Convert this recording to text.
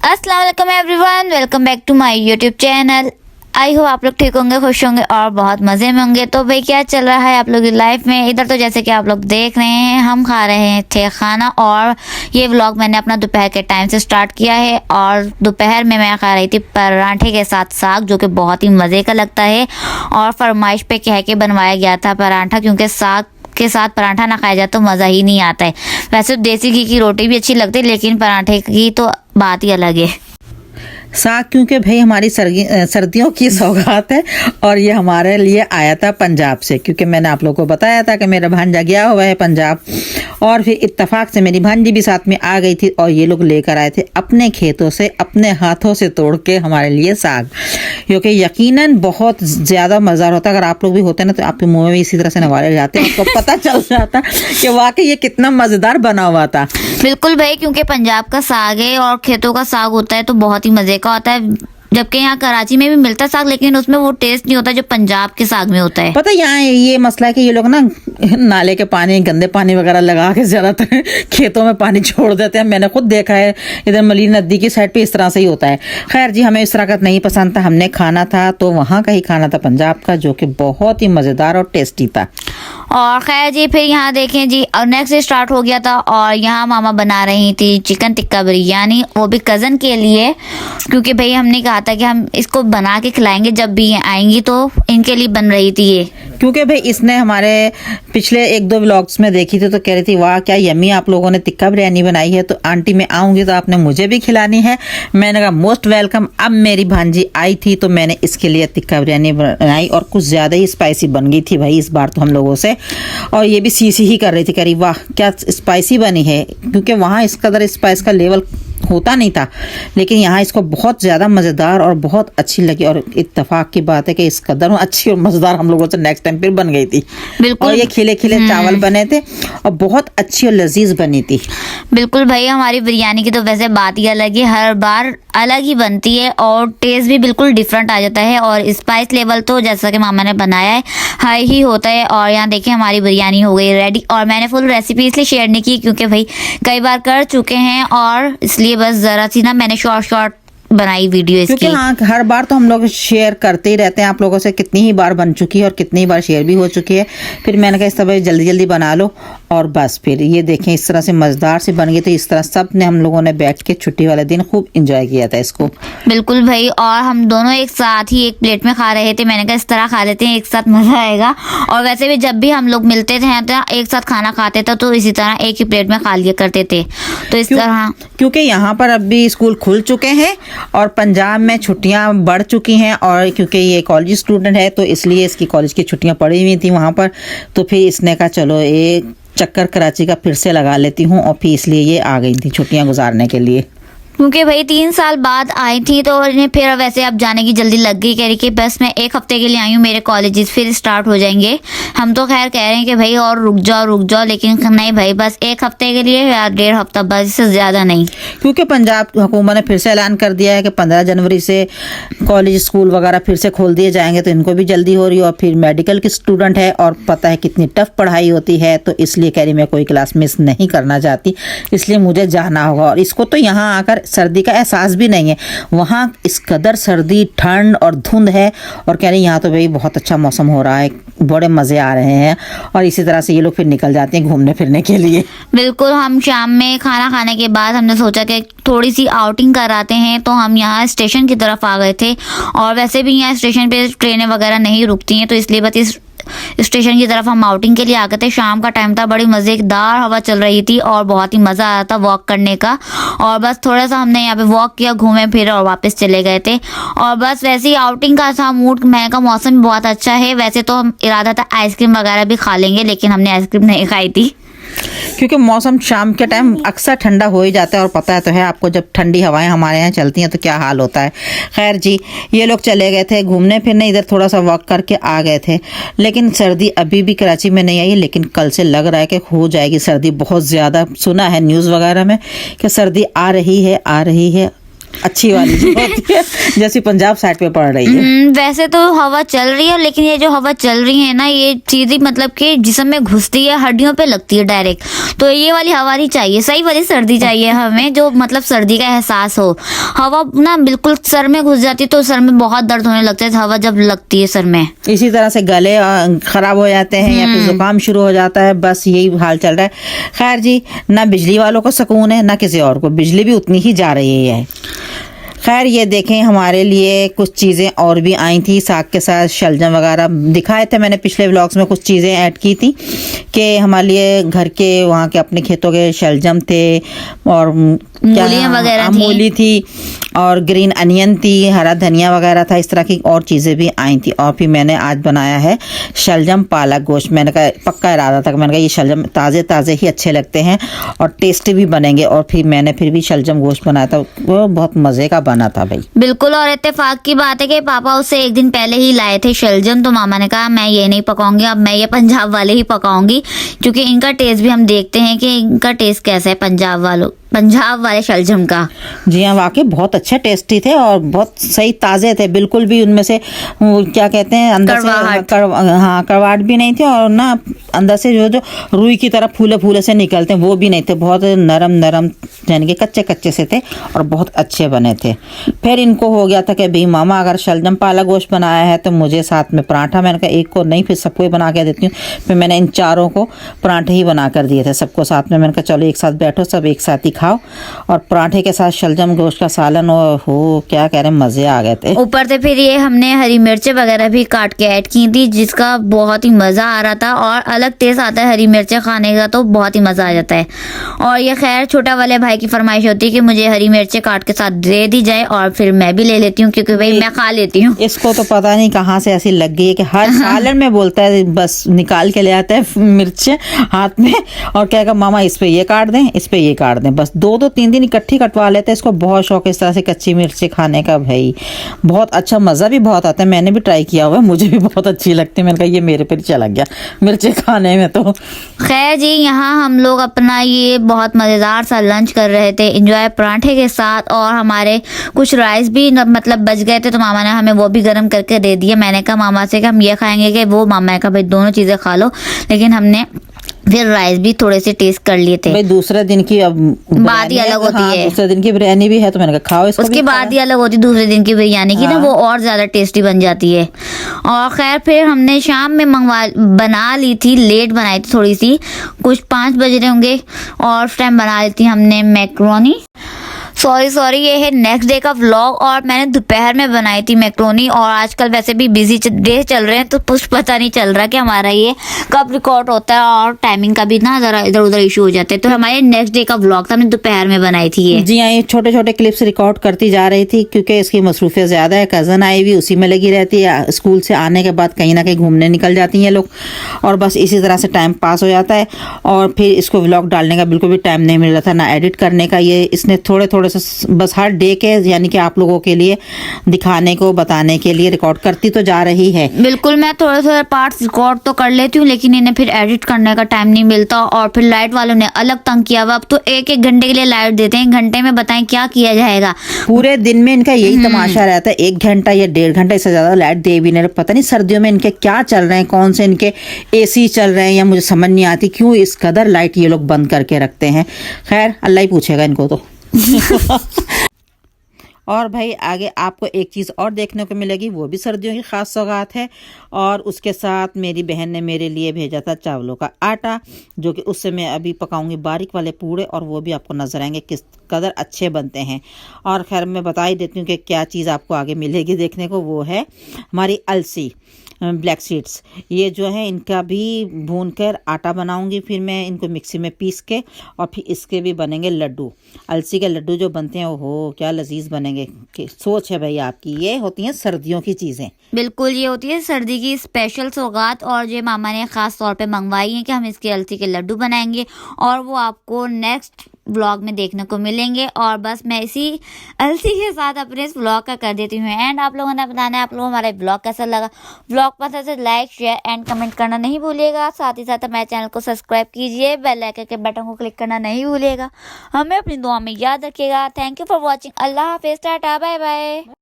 अस्सलाम वालेकुम everyone, welcome back to my YouTube channel. आई हो आप लोग ठीक होंगे, खुश होंगे और बहुत मज़े में होंगे। तो भाई क्या चल रहा है आप लोगों की लाइफ में? इधर तो जैसे कि आप लोग देख रहे हैं हम खा रहे थे खाना, और ये व्लॉग मैंने अपना दोपहर के टाइम से स्टार्ट किया है। और दोपहर में मैं खा रही थी पराठे के साथ साग, जो कि बहुत ही मज़े का लगता है और फरमाइश पे कह के बनवाया गया था पराठा, क्योंकि साग के साथ पराठा ना खाया जाए तो मज़ा ही नहीं आता है। वैसे तो देसी घी की रोटी भी अच्छी लगती है, लेकिन पराठे की तो बात ही अलग है। साग क्योंकि भाई हमारी सर्दियों की सौगात है, और ये हमारे लिए आया था पंजाब से, क्योंकि मैंने आप लोगों को बताया था कि मेरा भांजा गया हुआ है पंजाब, और फिर इत्तेफाक से मेरी भांजी भी साथ में आ गई थी, और ये लोग लेकर आए थे अपने खेतों से, अपने हाथों से तोड़ के हमारे लिए साग, क्योंकि यकीनन बहुत ज़्यादा मज़ेदार होता है। अगर आप लोग भी होते ना तो आपके मुँह में भी इसी तरह से नवाले जाते हैं, आपको पता चल जाता कि वाकई ये कितना मज़ेदार बना हुआ था। बिल्कुल भाई, क्योंकि पंजाब का साग है और खेतों का साग होता है तो बहुत ही मज़े का होता है। जबकि यहाँ कराची में भी मिलता है साग, लेकिन उसमें वो टेस्ट नहीं होता जो पंजाब के साग में होता है। पता है यहाँ ये मसला है कि ये लोग ना नाले के पानी, गंदे पानी वगैरह लगा के ज़्यादातर खेतों में पानी छोड़ देते हैं। मैंने खुद देखा है इधर मलीर नदी की साइड पे इस तरह से ही होता है। खैर जी, हमें इस तरह का नहीं पसंद था, हमने खाना था तो वहाँ का ही खाना था पंजाब का, जो कि बहुत ही मज़ेदार और टेस्टी था। और खैर जी, फिर यहाँ देखें जी, और नेक्स्ट स्टार्ट हो गया था, और यहाँ मामा बना रही थी चिकन टिक्का बिरयानी, वो भी कज़न के लिए, क्योंकि भाई हमने कहा था कि हम इसको बना के खिलाएंगे जब भी ये आएंगी, तो इनके लिए बन रही थी ये। क्योंकि भाई इसने हमारे पिछले 1-2 व्लॉग्स में देखी थी तो कह रही थी वाह क्या यम्मी आप लोगों ने टिक्का बिरयानी बनाई है, तो आंटी मैं आऊँगी तो आपने मुझे भी खिलानी है। मैंने कहा मोस्ट वेलकम। अब मेरी भांजी आई थी तो मैंने इसके लिए टिक्का बिरयानी बनाई, और कुछ ज़्यादा ही स्पाइसी बन गई थी भाई इस बार तो हम लोगों से। और ये भी सी ही कर रही थी, कह रही वाह क्या स्पाइसी बनी है, क्योंकि वहाँ इस कदर स्पाइस का लेवल होता नहीं था, लेकिन यहाँ इसको बहुत ज़्यादा मज़ेदार और बहुत अच्छी लगी। और इत्तेफाक की बात है कि इस कदर अच्छी और मज़ेदार हम लोगों से नेक्स्ट टाइम फिर बन गई थी। बिल्कुल। और ये खिले खिले चावल बने थे और बहुत अच्छी और लजीज बनी थी। बिल्कुल भाई, हमारी बिरयानी की तो वैसे बात ही अलग है, हर बार अलग ही बनती है और टेस्ट भी बिल्कुल डिफरेंट आ जाता है, और स्पाइस लेवल तो जैसा कि मामा ने बनाया है हाई ही होता है। और यहाँ देखिए हमारी बिरयानी हो गई रेडी, और मैंने फुल रेसिपी इसलिए शेयर नहीं की क्योंकि भाई कई बार कर चुके हैं, और इसलिए बस ज़रा सी ना मैंने शॉर्ट बनाई वीडियो इसकी। क्योंकि हाँ हर बार तो हम लोग शेयर करते ही रहते हैं आप लोगों से, कितनी ही बार बन चुकी है और कितनी ही बार शेयर भी हो चुकी है। फिर मैंने कहा इस तरह जल्दी जल्दी बना लो, और बस फिर ये देखें इस तरह से मज़ेदार से बन गई। तो इस तरह सब ने हम लोगों ने बैठ के छुट्टी वाले दिन खूब इंजॉय किया था इसको। बिल्कुल भाई, और हम दोनों एक साथ ही एक प्लेट में खा रहे थे। मैंने कहा इस तरह खा लेते हैं, एक साथ मज़ा आएगा। और वैसे भी जब भी हम लोग मिलते थे तो एक साथ खाना खाते थे, तो इसी तरह एक ही प्लेट में खा लिया करते थे। तो इस तरह क्योंकि यहाँ पर अभी स्कूल खुल चुके हैं और पंजाब में छुट्टियाँ बढ़ चुकी हैं, और क्योंकि ये कॉलेज स्टूडेंट है तो इसलिए इसकी कॉलेज की छुट्टियाँ पड़ी हुई थी वहाँ पर। तो फिर इसने कहा चलो एक चक्कर कराची का फिर से लगा लेती हूँ, और फिर इसलिए ये आ गई थी छुट्टियाँ गुजारने के लिए। क्योंकि भाई 3 साल बाद आई थी तो इन्हें फिर वैसे अब जाने की जल्दी लग गई। कह रही कि बस मैं 1 हफ्ते के लिए आई हूँ, मेरे कॉलेजेस फिर स्टार्ट हो जाएंगे। हम तो खैर कह रहे हैं कि भाई और रुक जाओ, लेकिन नहीं भाई, बस 1 हफ्ते के लिए या 1.5 हफ्ता, बस इससे ज़्यादा नहीं। क्योंकि पंजाब हुकूमत ने फिर से ऐलान कर दिया है कि 15 जनवरी से कॉलेज स्कूल वगैरह फिर से खोल दिए जाएंगे, तो इनको भी जल्दी हो रही है। और फिर मेडिकल की स्टूडेंट है और पता है कितनी टफ पढ़ाई होती है, तो इसलिए कह रही मैं कोई क्लास मिस नहीं करना चाहती, इसलिए मुझे जाना होगा। और इसको तो यहाँ आकर सर्दी का एहसास भी नहीं है, वहाँ इस कदर सर्दी ठंड और धुंध है, और कह रही यहाँ तो भाई बहुत अच्छा मौसम हो रहा है, बड़े मज़े आ रहे हैं। और इसी तरह से ये लोग फिर निकल जाते हैं घूमने फिरने के लिए। बिल्कुल, हम शाम में खाना खाने के बाद हमने सोचा कि थोड़ी सी आउटिंग कराते हैं, तो हम यहाँ स्टेशन की तरफ आ गए थे। और वैसे भी यहाँ स्टेशन पे ट्रेनें वगैरह नहीं रुकती हैं, तो इसलिए बस इस स्टेशन की तरफ हम आउटिंग के लिए आ गए थे। शाम का टाइम था, बड़ी मज़ेदार हवा चल रही थी और बहुत ही मज़ा आ रहा था वॉक करने का। और बस थोड़ा सा हमने यहाँ पे वॉक किया, घूमे फिरे और वापस चले गए थे। और बस वैसे ही आउटिंग का था मूड, मैं का मौसम भी बहुत अच्छा है। वैसे तो हम इरादा था आइसक्रीम वगैरह भी खा लेंगे, लेकिन हमने आइसक्रीम नहीं खाई थी क्योंकि मौसम शाम के टाइम अक्सर ठंडा हो ही जाता है, और पता है तो है आपको जब ठंडी हवाएं हमारे यहाँ चलती हैं तो क्या हाल होता है। खैर जी, ये लोग चले गए थे घूमने फिरने, इधर थोड़ा सा वॉक करके आ गए थे। लेकिन सर्दी अभी भी कराची में नहीं आई, लेकिन कल से लग रहा है कि हो जाएगी सर्दी बहुत ज़्यादा। सुना है न्यूज़ वगैरह में कि सर्दी आ रही है। अच्छी वाली जो होती है, जैसी पंजाब साइड पे पड़ रही है। वैसे तो हवा चल रही है, लेकिन ये जो हवा चल रही है ना, ये सीधी मतलब कि जिस्म में घुसती है, हड्डियों पे लगती है डायरेक्ट। तो ये वाली हवा नहीं चाहिए, सही वाली सर्दी चाहिए हमें, जो मतलब सर्दी का एहसास हो। हवा ना बिल्कुल सर में घुस जाती है तो सर में बहुत दर्द होने लगता है हवा जब लगती है सर में। इसी तरह से गले खराब हो जाते हैं या फिर जुकाम शुरू हो जाता है, बस यही हाल चल रहा है। खैर जी, ना बिजली वालों को सुकून है ना किसी और को, बिजली भी उतनी ही जा रही है। खैर ये देखें, हमारे लिए कुछ चीज़ें और भी आई थी साग के साथ, शलजम वगैरह दिखाए थे मैंने पिछले व्लॉग्स में, कुछ चीज़ें ऐड की थी कि हमारे लिए घर के वहाँ के अपने खेतों के शलजम थे और मूलियाँ वगैरह थी, मूली थी और ग्रीन अनियन थी, हरा धनिया वगैरह था, इस तरह की और चीज़ें भी आई थी। और फिर मैंने आज बनाया है शलजम पालक गोश्त। मैंने कहा पक्का इरादा था कि मैंने कहा ये शलजम ताज़े ताज़े ही अच्छे लगते हैं और टेस्टी भी बनेंगे, और फिर मैंने फिर भी शलजम गोश्त बनाया था, वो बहुत मज़े का बना था भाई। बिल्कुल। और इत्तेफाक की बात है कि पापा उससे एक दिन पहले ही लाए थे शलजम, तो मामा ने कहा मैं ये नहीं पकाऊंगी, अब मैं ये पंजाब वाले ही पकाऊंगी, क्योंकि इनका टेस्ट भी हम देखते हैं कि इनका टेस्ट कैसा है पंजाब वाले शलजम का। जी हाँ, वाकई बहुत अच्छे टेस्टी थे और बहुत सही ताज़े थे, बिल्कुल भी उनमें से वो क्या कहते हैं अंदर से हाँ कड़वाहट भी नहीं थी, और ना अंदर से जो रुई की तरह फूले फूले से निकलते हैं वो भी नहीं थे, बहुत नरम नरम यानी कि कच्चे कच्चे से थे और बहुत अच्छे बने थे। फिर इनको हो गया था कि भाई मामा अगर शलजम पालक गोश्त बनाया है तो मुझे साथ में पराठा, मैंने कहा एक को नहीं फिर सबको ही बना के देती हूँ। फिर मैंने इन चारों को पराठे ही बना कर दिए थे सबको साथ में। मैंने कहा चलो एक साथ बैठो, सब एक साथ ही खाओ, और पराठे के साथ शलजम गोश्त का सालन हो क्या कह रहे, मजे आ गए थे। ऊपर से फिर ये हमने हरी मिर्चें वगैरह भी काट के ऐड की थी, जिसका बहुत ही मजा आ रहा था और अलग टेस्ट आता है हरी मिर्चें खाने का, तो बहुत ही मजा आ जाता है। और ये खैर छोटा वाले भाई की फरमाइश होती है कि मुझे हरी मिर्चें काट के साथ दे दी जाए, और फिर मैं भी ले लेती हूँ क्योंकि भाई मैं खा लेती हूँ। इसको तो पता नहीं कहाँ से ऐसी लग गई है कि हर सालन में बोलता है, बस निकाल के ले आता है मिर्चें हाथ में और कहेगा मामा इस पे ये काट दें, इस पे ये काट दें, बस 2-2 3 इकट्ठी कटवा लेते हैं। इसको बहुत शौक है इस तरह से कच्ची मिर्ची खाने का भाई, बहुत अच्छा, मज़ा भी बहुत आता है। मैंने भी ट्राई किया हुआ है, मुझे भी बहुत अच्छी लगती है। मैंने कहा ये मेरे पे चला गया मिर्ची खाने में। तो खैर जी, यहाँ हम लोग अपना ये बहुत मज़ेदार सा लंच कर रहे थे एंजॉय पराठे के साथ, और हमारे कुछ राइस भी मतलब बच गए थे तो मामा ने हमें वो भी गर्म करके दे दिए। मैंने कहा मामा से कि हम ये खाएंगे कि वो, मामा ने कहा भाई दोनों चीज़ें खा लो, लेकिन हमने फिर राइस भी थोड़े से टेस्ट कर लिए थे। भाई दूसरे दिन की अब बात ही अलग होती है, दूसरे दिन की बिरयानी भी है तो मैंने कहा खाओ इसको, उसकी बात ही अलग होती है दूसरे दिन की बिरयानी की ना, वो और ज्यादा टेस्टी बन जाती है। और खैर फिर हमने शाम में बना ली थी, लेट बनाई थी थोड़ी सी, कुछ 5 बज रहे होंगे, और उस टाइम बना ली थी हमने मैक्रोनी। सॉरी ये है नेक्स्ट डे का व्लॉग, और मैंने दोपहर में बनाई थी मैक्रोनी। और आजकल वैसे भी बिजी डे चल रहे हैं तो कुछ पता नहीं चल रहा कि हमारा ये कब रिकॉर्ड होता है, और टाइमिंग का भी ना ज़रा इधर उधर इशू हो जाते हैं। तो हमारे नेक्स्ट डे का व्लॉग था, हमने दोपहर में बनाई थी ये। जी हाँ, ये छोटे छोटे क्लिप्स रिकॉर्ड करती जा रही थी क्योंकि इसकी मसरूफियत ज़्यादा है। कज़न आई हुई उसी में लगी रहती है, स्कूल से आने के बाद कहीं ना कहीं घूमने निकल जाती हैं लोग, और बस इसी तरह से टाइम पास हो जाता है। और फिर इसको व्लॉग डालने का बिल्कुल भी टाइम नहीं मिल रहा था, ना एडिट करने का। ये इसने थोड़े थोड़े से बस हर डे के यानी कि आप लोगों के लिए दिखाने को बताने के लिए रिकॉर्ड करती तो जा रही है। बिल्कुल, मैं थोड़े थोड़े पार्ट्स रिकॉर्ड तो कर लेती हूँ, लेकिन इन्हें फिर एडिट करने का टाइम नहीं मिलता। और फिर लाइट वालों ने अलग तंग किया हुआ, अब तो 1-1 घंटे के लिए लाइट देते हैं, घंटे में बताएं क्या किया जाएगा। पूरे दिन में इनका यही तमाशा रहता है, 1 घंटा या 1.5 घंटा, इससे ज्यादा लाइट दे भी नहीं। पता नहीं सर्दियों में इनके क्या चल रहे हैं, कौन से इनके AC चल रहे हैं, या मुझे समझ नहीं आती क्यों इस कदर लाइट ये लोग बंद करके रखते हैं। खैर अल्लाह ही पूछेगा इनको तो। और भाई आगे आपको एक चीज़ और देखने को मिलेगी, वो भी सर्दियों की ख़ास सौगात है। और उसके साथ मेरी बहन ने मेरे लिए भेजा था चावलों का आटा, जो कि उससे मैं अभी पकाऊंगी बारीक वाले पूड़े, और वो भी आपको नजर आएंगे किस कदर अच्छे बनते हैं। और खैर मैं बता ही देती हूँ कि क्या चीज़ आपको आगे मिलेगी देखने को, वो है हमारी अलसी, ब्लैक सीड्स। ये जो है इनका भी भून कर आटा बनाऊंगी, फिर मैं इनको मिक्सी में पीस के, और फिर इसके भी बनेंगे लड्डू। अलसी के लड्डू जो बनते हैं ओहो क्या लजीज बनेंगे। सोच है भाई आपकी, ये होती हैं सर्दियों की चीज़ें। बिल्कुल, ये होती है सर्दी की स्पेशल सौगात, और ये मामा ने ख़ास तौर पे मंगवाई है कि हम इसके अलसी के लड्डू बनाएंगे, और वो आपको नेक्स्ट व्लॉग में देखने को मिलेंगे। और बस मैं इसी अलसी के साथ अपने इस व्लॉग का कर देती हूँ एंड। आप लोगों ने बताना है आप लोगों को हमारा व्लॉग कैसा लगा। व्लॉग पसंद है तो लाइक शेयर एंड कमेंट करना नहीं भूलिएगा। साथ ही साथ हमारे चैनल को सब्सक्राइब कीजिए, बेल आइकन के बटन को क्लिक करना नहीं भूलिएगा। हमें अपनी दुआ में याद रखिएगा। Thank you for watching. अल्लाह हाफिज़, टाटा, बाय बाय।